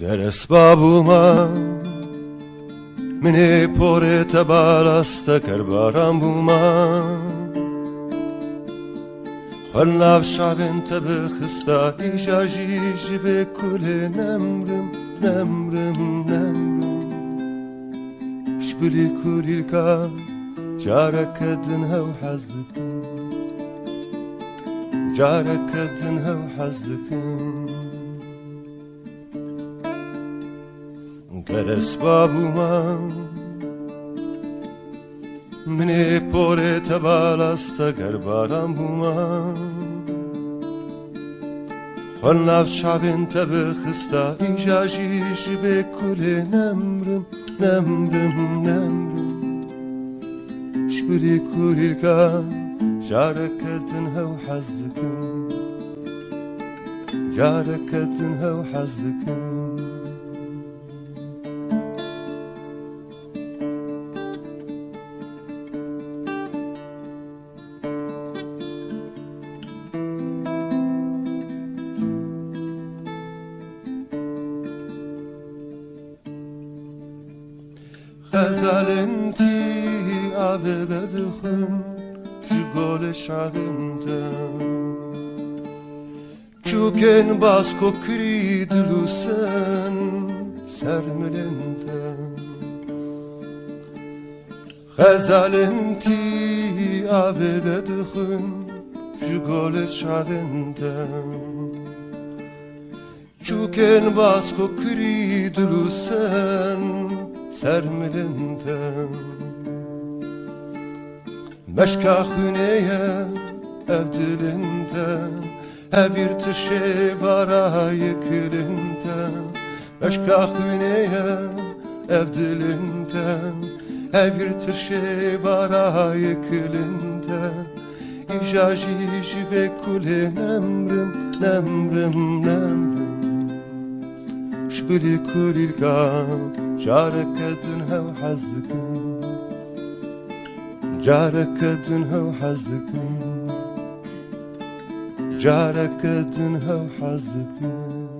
گر اسبابوما منی پورت بالاست کر بارم بوما خل ناف شعبن تبخستا ایجا جیجی به کل نمرم شبلی کولیل کا جارك دنها وحزكم جارك دنها وحزكم گر اسبابوما منی پورت بالاست گر بارم بوما خل ناف شعبن تبخستا ایجا جیجی به کل نمرم شبري كوري الكا جارك تنها وحزكم جارك تنها وحزكم غزال انتي آبه بدخن جگول شعبنده چوکن باز کوکری دلوسن سرملنده غزال انتي آبه بدخن جگول شعبنده چوکن باز کوکری دلوسن سرملنده مشکا خونیه ev dilinde Evir tişe vara yıkılında Meşka xüneye ev dilinde Evir tişe vara yıkılında İjaji ve kule nemrim Şbili kulilka Jarek edinha ve hazzikim جارك دنها وحزكم جارك دنها وحزكم